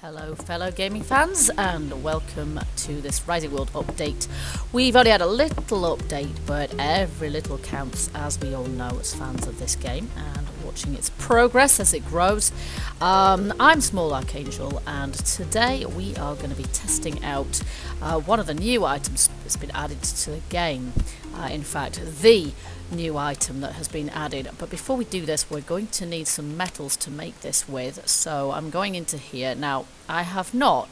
Hello fellow gaming fans and welcome to this Rising World update. We've only had a little update, but every little counts, as we all know as fans of this game and watching its progress as it grows. I'm Small Archangel and today we are going to be testing out one of the new items that's been added to the game. In fact, the new item that has been added. But before we do this, we're going to need some metals to make this with. So I'm going into here. Now, I have not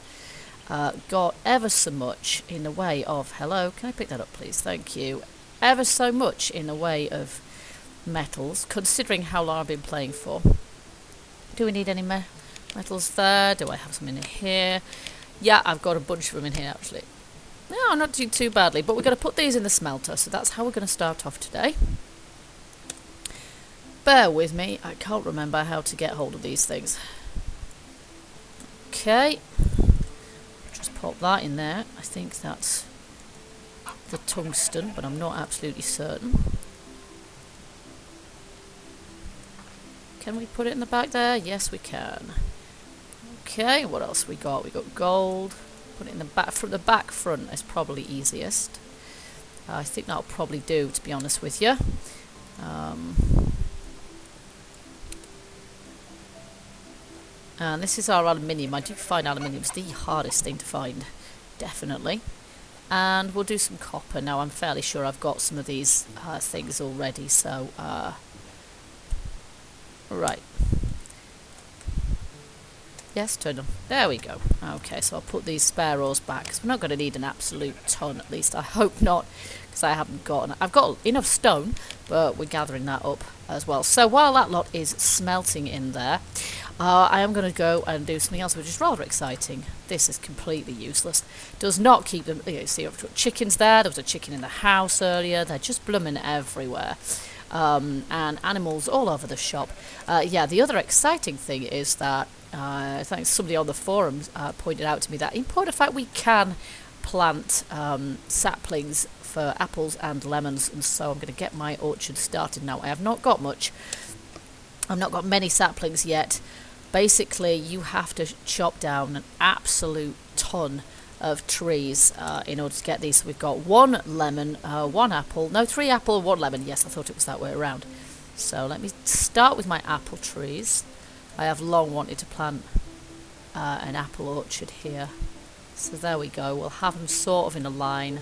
got ever so much in the way of... Hello, can I pick that up, please? Thank you. Ever so much in the way of metals, considering how long I've been playing for. Do we need any metals there? Do I have some in here? Yeah, I've got a bunch of them in here, actually. No, I'm not doing too badly, but we're going to put these in the smelter, so that's how we're going to start off today. Bear with me, I can't remember how to get hold of these things. Okay, just pop that in there. I think that's the tungsten, but I'm not absolutely certain. Can we put it in the back there? Yes, we can. Okay, what else we got? We got gold. Put it in the back. From the back front is probably easiest. I think that'll probably do, to be honest with you. And this is our aluminium. I do find aluminium's the hardest thing to find, definitely. And we'll do some copper. Now I'm fairly sure I've got some of these things already. So, right. Yes, turn them. There we go. Okay, so I'll put these spare ores back, because we're not going to need an absolute ton, at least I hope not, because I haven't got... I've got enough stone, but we're gathering that up as well. So while that lot is smelting in there, I am going to go and do something else, which is rather exciting. This is completely useless. Does not keep them... You see, I've got chickens there. There was a chicken in the house earlier. They're just blooming everywhere. And animals all over the shop. Yeah, the other exciting thing is that I think somebody on the forums pointed out to me that in point of fact we can plant saplings for apples and lemons, and so I'm going to get my orchard started now. I have not got much. I've not got many saplings yet. Basically, you have to chop down an absolute ton of trees in order to get these. So we've got 1 lemon, 1 apple, no, 3 apple, 1 lemon. Yes, I thought it was that way around. So let me start with my apple trees. I have long wanted to plant an apple orchard here. So there we go. We'll have them sort of in a line.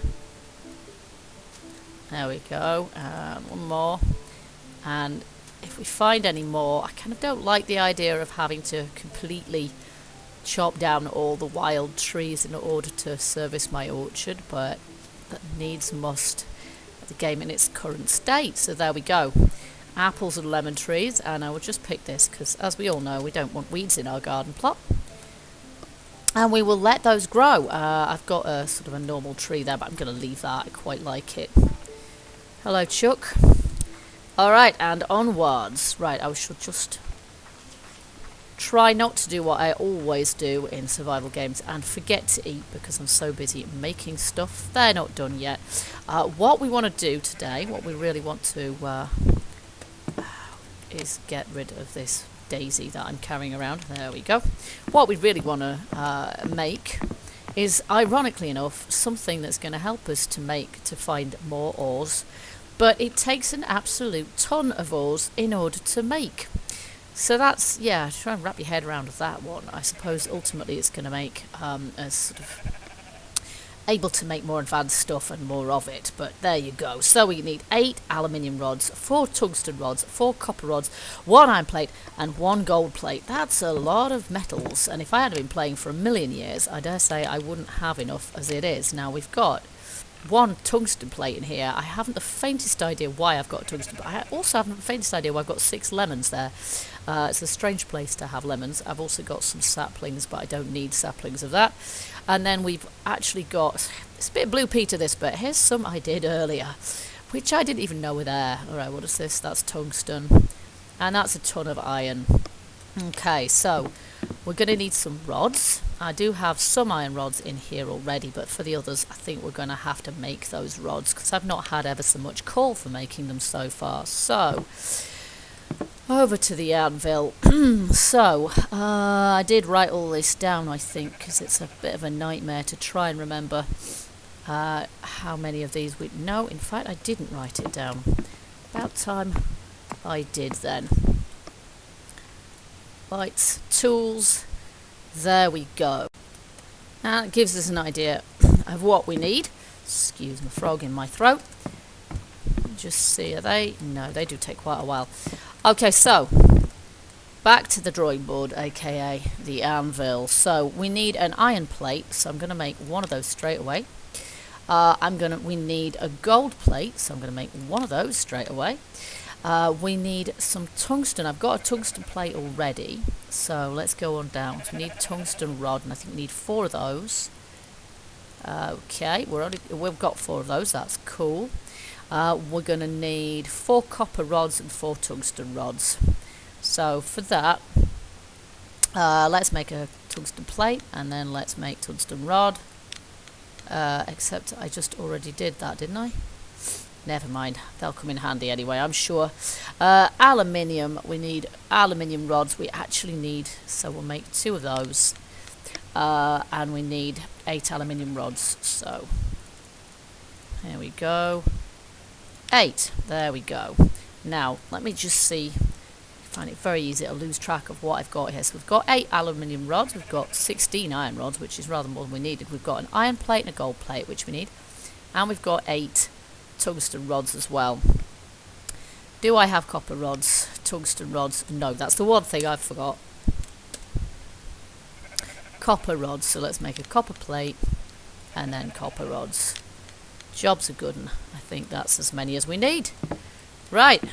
There we go. And 1 more. And if we find any more, I kind of don't like the idea of having to completely chop down all the wild trees in order to service my orchard, but that needs must the game in its current state. So there we go. Apples and lemon trees, and I will just pick this because, as we all know, we don't want weeds in our garden plot. And we will let those grow. I've got a sort of a normal tree there, but I'm going to leave that. I quite like it. Hello, Chuck. Alright, and onwards. Right, I should just try not to do what I always do in survival games and forget to eat because I'm so busy making stuff. They're not done yet. What we want to do today, what we really want to... is get rid of this daisy that I'm carrying around. There we go. What we really want to make is, ironically enough, something that's going to help us to find more ores, but it takes an absolute ton of ores in order to make. So that's, yeah, try and wrap your head around that one. I suppose ultimately it's going to make us sort of able to make more advanced stuff and more of it, but there you go. So we need 8 aluminium rods, 4 tungsten rods, 4 copper rods, 1 iron plate and 1 gold plate. That's a lot of metals, and if I had been playing for a million years, I dare say I wouldn't have enough as it is. Now we've got 1 tungsten plate in here. I haven't the faintest idea why I've got tungsten, but I also haven't the faintest idea why I've got 6 lemons there. It's a strange place to have lemons. I've also got some saplings, but I don't need saplings of that. And then we've actually got, it's a bit blue Peter this, but here's some I did earlier, which I didn't even know were there. Alright, what is this? That's tungsten. And that's a ton of iron. Okay, so we're going to need some rods. I do have some iron rods in here already, but for the others I think we're going to have to make those rods because I've not had ever so much call for making them so far. So Over to the anvil. So, I did write all this down, I think, because it's a bit of a nightmare to try and remember how many of these we... No, in fact, I didn't write it down. About time I did then. Right, tools. There we go. Now, it gives us an idea of what we need. Excuse my frog in my throat. Just see, are they? No, they do take quite a while. Okay, so back to the drawing board, aka the anvil. So we need an iron plate, so I'm going to make one of those straight away. We need a gold plate, so I'm going to make one of those straight away. We need some tungsten. I've got a tungsten plate already, so let's go on down. So we need tungsten rod, and I think we need 4 of those. Okay, we've got 4 of those. That's cool. We're going to need 4 copper rods and 4 tungsten rods. So for that, let's make a tungsten plate, and then let's make tungsten rod. Except I just already did that, didn't I? Never mind, they'll come in handy anyway, I'm sure. Aluminium, we need aluminium rods. We actually need, so we'll make 2 of those. And we need 8 aluminium rods, so there we go. 8, there we go. Now, let me just see. I find it very easy to lose track of what I've got here. So we've got 8 aluminium rods, we've got 16 iron rods, which is rather more than we needed. We've got an iron plate and a gold plate, which we need. And we've got 8 tungsten rods as well. Do I have copper rods, tungsten rods? No, that's the one thing I forgot. Copper rods, so let's make a copper plate and then copper rods. Job's a good one. I think that's as many as we need. Right.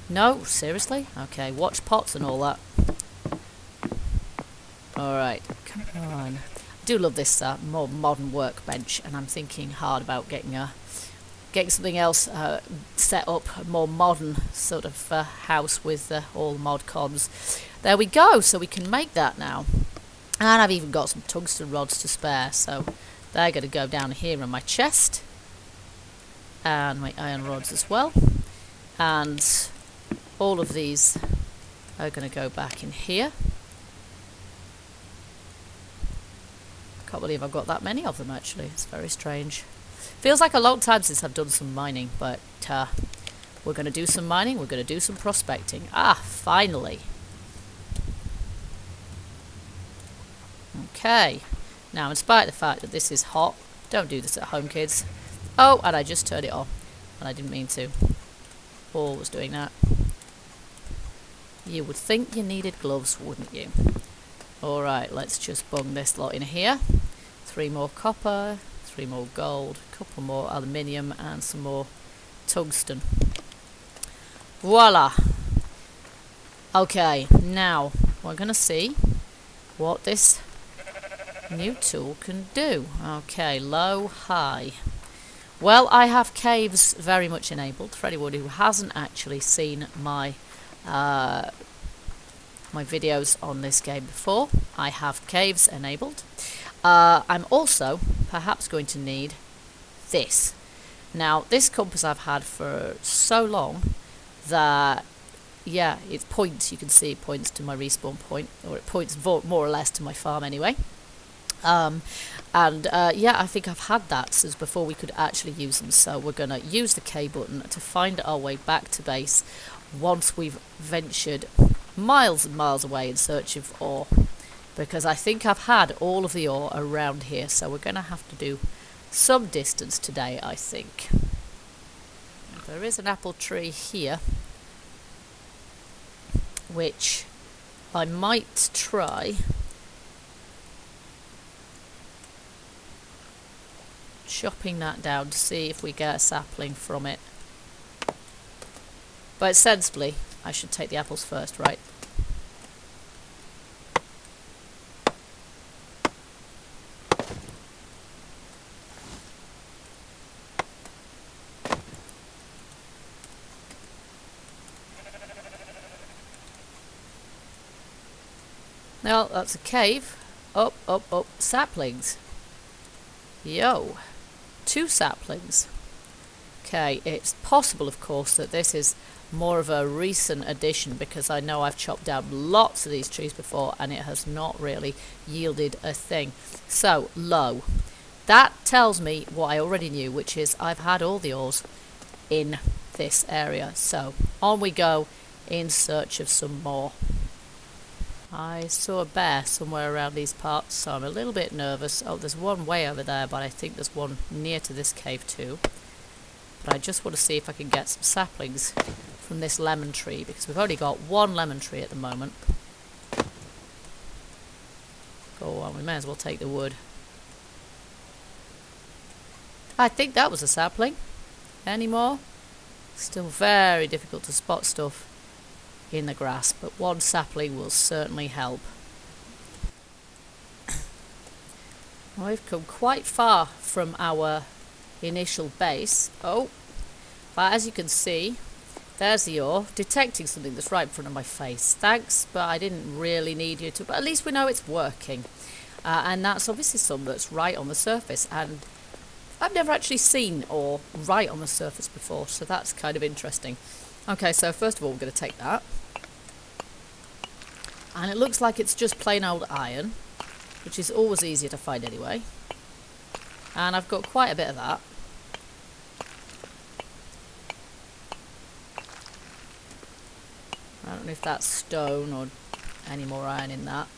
No, seriously? Okay, watch pots and all that. Alright, come on. I do love this more modern workbench, and I'm thinking hard about getting something else set up, a more modern sort of house with all the mod cons. There we go, so we can make that now. And I've even got some tungsten rods to spare, so they're going to go down here in my chest. And my iron rods as well. And all of these are going to go back in here. Can't believe I've got that many of them, actually. It's very strange. Feels like a long time since I've done some mining, but we're going to do some mining, we're going to do some prospecting. Ah, finally. Okay. Now, in spite of the fact that this is hot, don't do this at home, kids. Oh, and I just turned it on, and I didn't mean to. Always doing that. You would think you needed gloves, wouldn't you? Alright, let's just bung this lot in here. 3 more copper, 3 more gold, a couple more aluminium, and some more tungsten. Voila! Okay, now we're going to see what this new tool can do. Okay, low, high. Well, I have caves very much enabled. For anyone who hasn't actually seen my my videos on this game before, I have caves enabled. I'm also perhaps going to need this. Now, this compass I've had for so long that, yeah, it points, you can see it points to my respawn point, or it points more or less to my farm anyway. Yeah, I think I've had that since before we could actually use them, so we're going to use the K button to find our way back to base once we've ventured miles and miles away in search of ore, because I think I've had all of the ore around here, so we're going to have to do some distance today, I think. There is an apple tree here, which I might try chopping that down to see if we get a sapling from it. But sensibly, I should take the apples first, right? Now, that's a cave. Up, up, up. Saplings. Yo. 2 saplings. Okay, it's possible, of course, that this is more of a recent addition, because I know I've chopped down lots of these trees before and it has not really yielded a thing. So low. That tells me what I already knew, which is I've had all the ores in this area. So on we go in search of some more. I saw a bear somewhere around these parts, so I'm a little bit nervous. Oh, there's one way over there, but I think there's one near to this cave too. But I just want to see if I can get some saplings from this lemon tree, because we've only got one lemon tree at the moment. Go on, we may as well take the wood. I think that was a sapling. Any more? Still very difficult to spot stuff in the grass, but one sapling will certainly help. Well, we've come quite far from our initial base. Oh, but as you can see, there's the ore, detecting something that's right in front of my face. Thanks, but I didn't really need you to, but at least we know it's working. And that's obviously some that's right on the surface, and I've never actually seen ore right on the surface before, so that's kind of interesting. Okay, so first of all we're going to take that. And it looks like it's just plain old iron, which is always easier to find anyway. And I've got quite a bit of that. I don't know if that's stone or any more iron in that.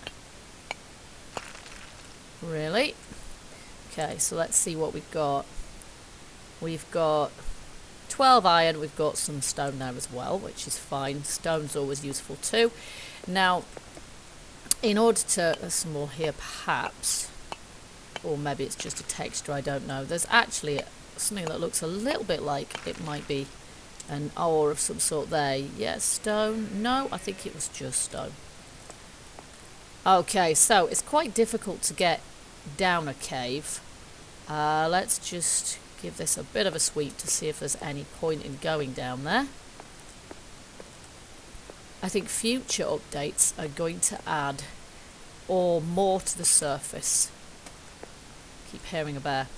Really? Okay, so let's see what we've got. We've got 12 iron, we've got some stone there as well, which is fine. Stone's always useful too. Now, in order to... there's some more here perhaps, or maybe it's just a texture, I don't know. There's actually something that looks a little bit like it might be an ore of some sort there. Yes, stone. No, I think it was just stone. Okay, so it's quite difficult to get down a cave. Let's just give this a bit of a sweep to see if there's any point in going down there. I think future updates are going to add or more to the surface. Keep hearing a bear.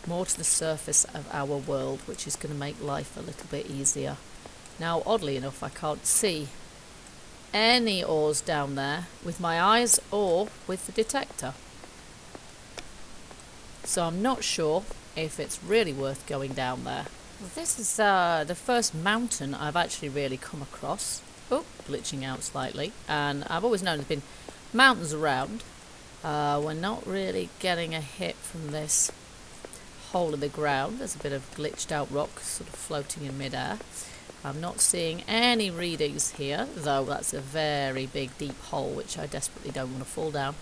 More to the surface of our world, which is going to make life a little bit easier. Now, oddly enough, I can't see any ores down there with my eyes or with the detector. So I'm not sure if it's really worth going down there. Well, this is the first mountain I've actually really come across. Oh, glitching out slightly. And I've always known there's been mountains around. We're not really getting a hit from this hole in the ground. There's a bit of glitched out rock sort of floating in midair. I'm not seeing any readings here, though that's a very big deep hole which I desperately don't want to fall down.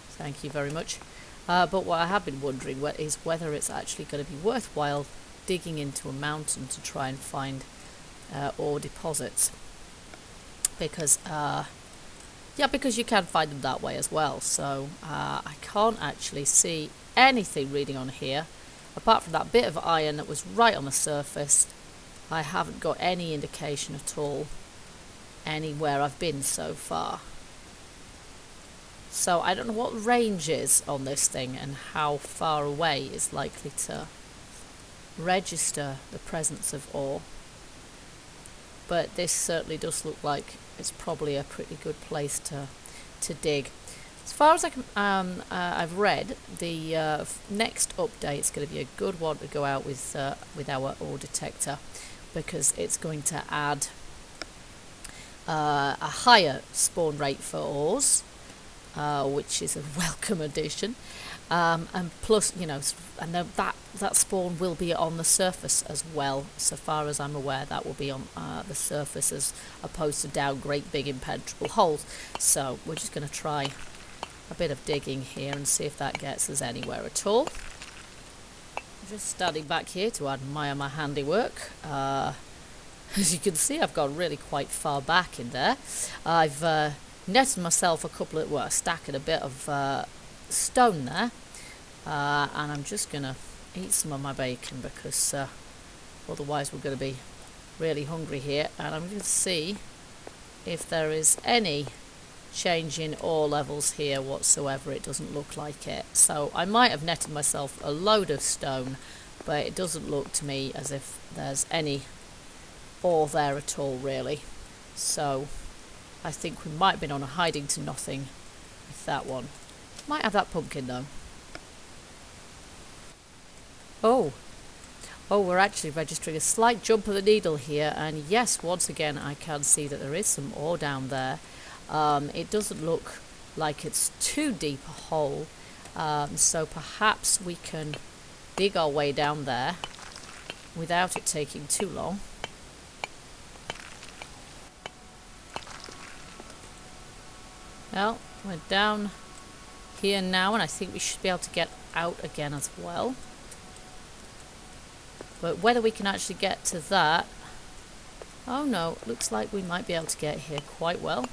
Thank you very much. But what I have been wondering is whether it's actually going to be worthwhile digging into a mountain to try and find ore deposits. Because, because you can find them that way as well. So I can't actually see anything reading on here. Apart from that bit of iron that was right on the surface, I haven't got any indication at all anywhere I've been so far. So I don't know what range is on this thing and how far away is likely to register the presence of ore. But this certainly does look like it's probably a pretty good place to dig. As far as I've read, the next update is going to be a good one to go out with our ore detector, because it's going to add a higher spawn rate for ores, which is a welcome addition, and plus, you know, and that spawn will be on the surface as well. So far as I'm aware, that will be on the surface as opposed to down great big impenetrable holes. So we're just going to try a bit of digging here and see if that gets us anywhere at all. I'm just standing back here to admire my handiwork. As you can see, I've gone really quite far back in there. I've netted myself a stack and a bit of stone there, and I'm just gonna eat some of my bacon because otherwise we're going to be really hungry here. And I'm going to see if there is any change in ore levels here whatsoever. It doesn't look like it, so I might have netted myself a load of stone, but it doesn't look to me as if there's any ore there at all, really. So I think we might have been on a hiding to nothing with that one. Might have that pumpkin though. Oh, we're actually registering a slight jump of the needle here, and yes, once again I can see that there is some ore down there. It doesn't look like it's too deep a hole, so perhaps we can dig our way down there without it taking too long. Well, we're down here now, and I think we should be able to get out again as well. But whether we can actually get to that... Oh no, looks like we might be able to get here quite well.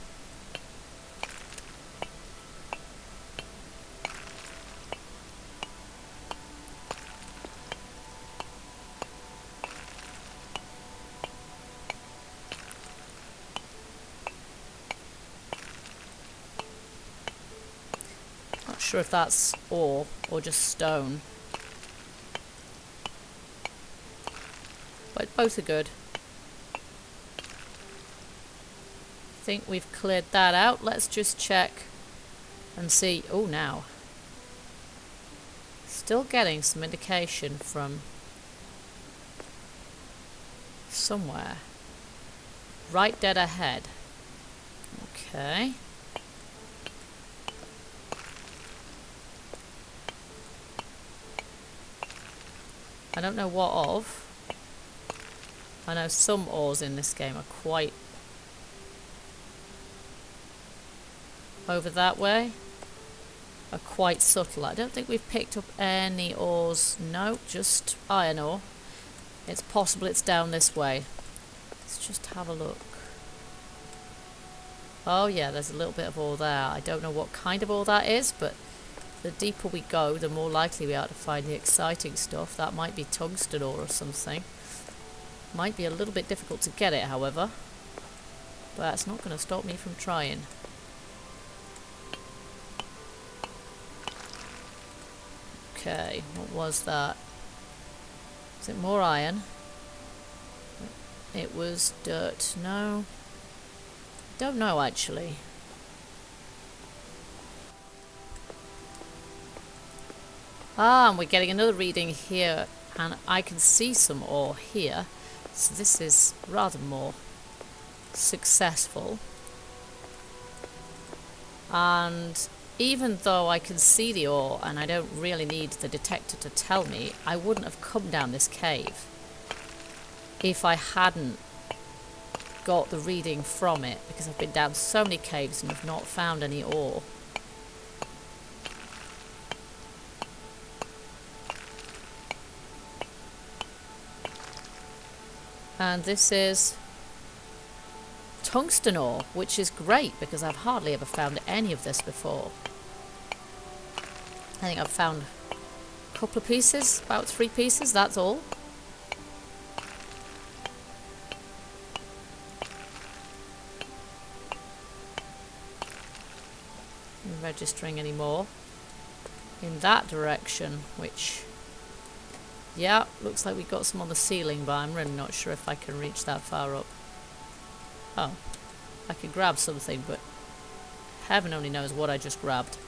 Not sure if that's ore or just stone. But both are good. I think we've cleared that out. Let's just check and see. Oh, now. Still getting some indication from somewhere. Right dead ahead. Okay. I don't know what of. I know some ores in this game are quite over that way, are quite subtle. I don't think we've picked up any ores. No, just iron ore. It's possible it's down this way. Let's just have a look. Oh yeah, there's a little bit of ore there. I don't know what kind of ore that is, but the deeper we go, the more likely we are to find the exciting stuff. That might be tungsten ore or something. Might be a little bit difficult to get it, however. But that's not going to stop me from trying. Okay, what was that? Is it more iron? It was dirt. No. Don't know, actually. Ah, and we're getting another reading here, and I can see some ore here. So this is rather more successful. And even though I can see the ore and I don't really need the detector to tell me, I wouldn't have come down this cave if I hadn't got the reading from it, because I've been down so many caves and have not found any ore. And this is tungsten ore, which is great because I've hardly ever found any of this before. I think I've found a couple of pieces, about 3 pieces, that's all. Not registering any more in that direction, which... yeah, looks like we got some on the ceiling, but I'm really not sure if I can reach that far up. Oh, I could grab something, but heaven only knows what I just grabbed.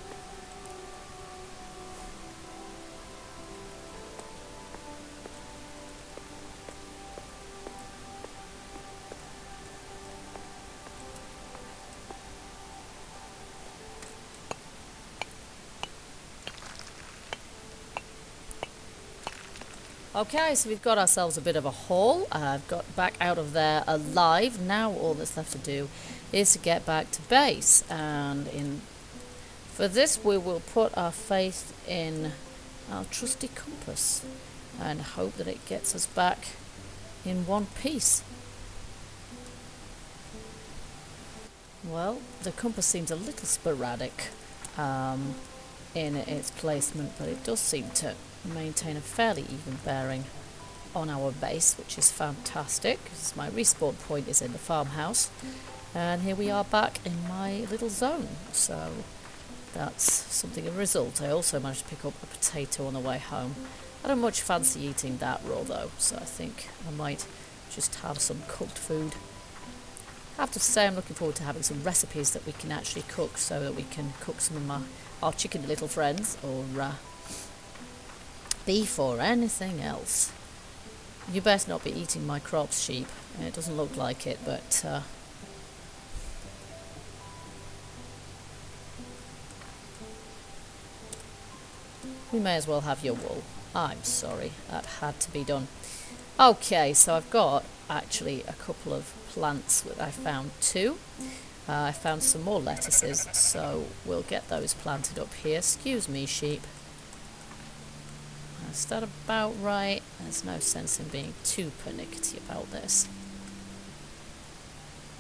Okay, so we've got ourselves a bit of a haul. I've got back out of there alive. Now all that's left to do is to get back to base. And for this we will put our faith in our trusty compass and hope that it gets us back in one piece. Well, the compass seems a little sporadic in its placement, but it does seem to maintain a fairly even bearing on our base, which is fantastic because my respawn point is in the farmhouse, and here we are back in my little zone, so that's something of a result. I also managed to pick up a potato on the way home. I don't much fancy eating that raw though, so I think I might just have some cooked food. I have to say I'm looking forward to having some recipes that we can actually cook, so that we can cook some of our chicken little friends, or beef or anything else. You best not be eating my crops, sheep. It doesn't look like it, but we may as well have your wool. I'm sorry, that had to be done. Okay, so I've got actually a couple of plants that I found too. I found some more lettuces, so we'll get those planted up here. Excuse me, sheep. Is that about right? There's no sense in being too pernickety about this.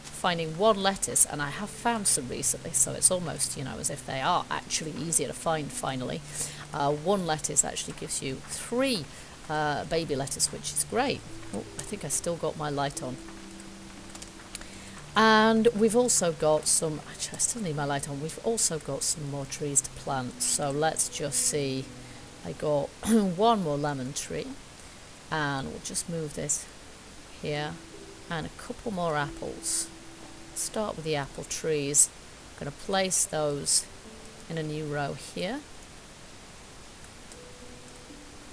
Finding one lettuce, and I have found some recently, so it's almost, as if they are actually easier to find finally. One lettuce actually gives you 3 baby lettuce, which is great. Oh, I think I still got my light on. And we've also got some, actually I still need my light on, we've also got some more trees to plant, so let's just see. I got one more lemon tree, and we'll just move this here, and a couple more apples. Start with the apple trees. I'm going to place those in a new row here.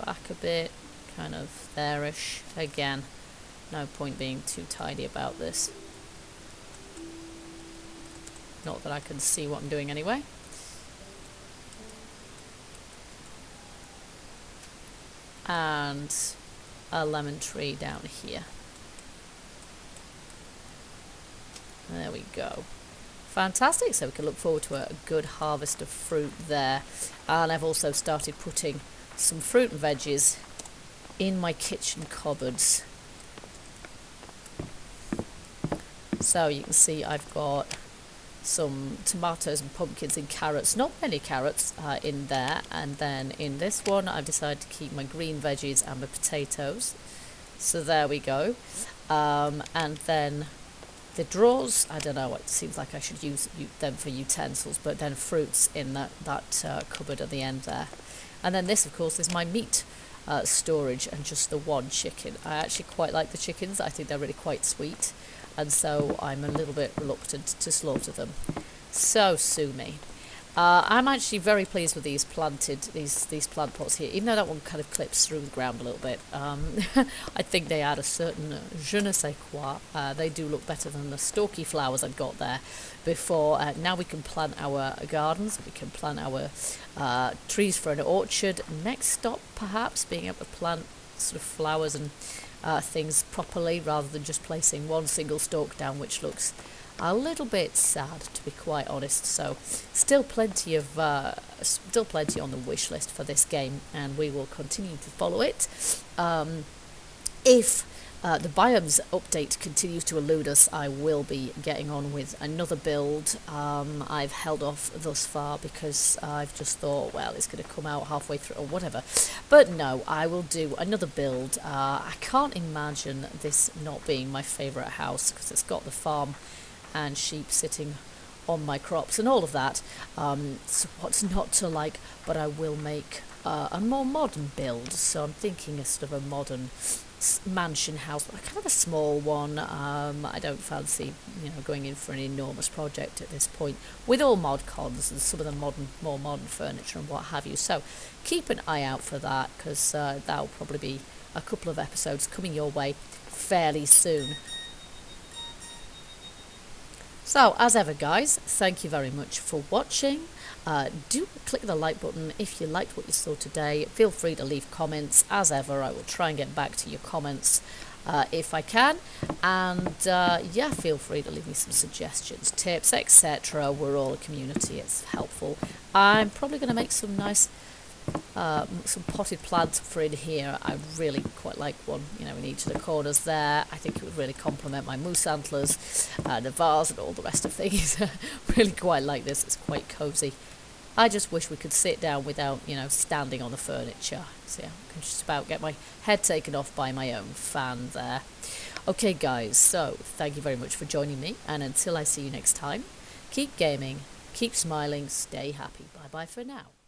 Back a bit, kind of there-ish. Again, no point being too tidy about this. Not that I can see what I'm doing anyway. And a lemon tree down here. There we go. Fantastic, so we can look forward to a good harvest of fruit there. And I've also started putting some fruit and veggies in my kitchen cupboards. So you can see I've got some tomatoes and pumpkins and carrots, not many carrots in there, and then in this one I've decided to keep my green veggies and my potatoes, so there we go. And then the drawers, I don't know, it seems like I should use them for utensils, but then fruits in that cupboard at the end there. And then this, of course, is my meat storage, and just the one chicken. I actually quite like the chickens. I think they're really quite sweet, and so I'm a little bit reluctant to slaughter them. So sue me. I'm actually very pleased with these plant pots here, even though that one kind of clips through the ground a little bit. I think they add a certain je ne sais quoi. They do look better than the stalky flowers I've got there before. Now we can plant our gardens, we can plant our trees for an orchard. Next stop, perhaps, being able to plant sort of flowers and things properly, rather than just placing one single stalk down, which looks a little bit sad, to be quite honest. So still plenty on the wish list for this game, and we will continue to follow it. If the biomes update continues to elude us, I will be getting on with another build. I've held off thus far because I've just thought, well, it's going to come out halfway through or whatever. But no, I will do another build. I can't imagine this not being my favourite house, because it's got the farm and sheep sitting on my crops and all of that. So what's not to like? But I will make a more modern build. So I'm thinking a sort of a modern mansion house, but kind of a small one. I don't fancy, going in for an enormous project at this point, with all mod cons and some of the more modern furniture and what have you. So keep an eye out for that, because that'll probably be a couple of episodes coming your way fairly soon. So, as ever, guys, thank you very much for watching. Do click the like button if you liked what you saw today. Feel free to leave comments. As ever, I will try and get back to your comments if I can. And, yeah, feel free to leave me some suggestions, tips, etc. We're all a community. It's helpful. I'm probably going to make some nice some potted plants for in here. I really quite like one, in each of the corners there. I think it would really complement my moose antlers, the vase and all the rest of things. Really quite like this. It's quite cosy. I just wish we could sit down without, standing on the furniture. So yeah, I can just about get my head taken off by my own fan there. Okay, guys, so thank you very much for joining me, and until I see you next time, keep gaming, keep smiling, stay happy. Bye-bye for now.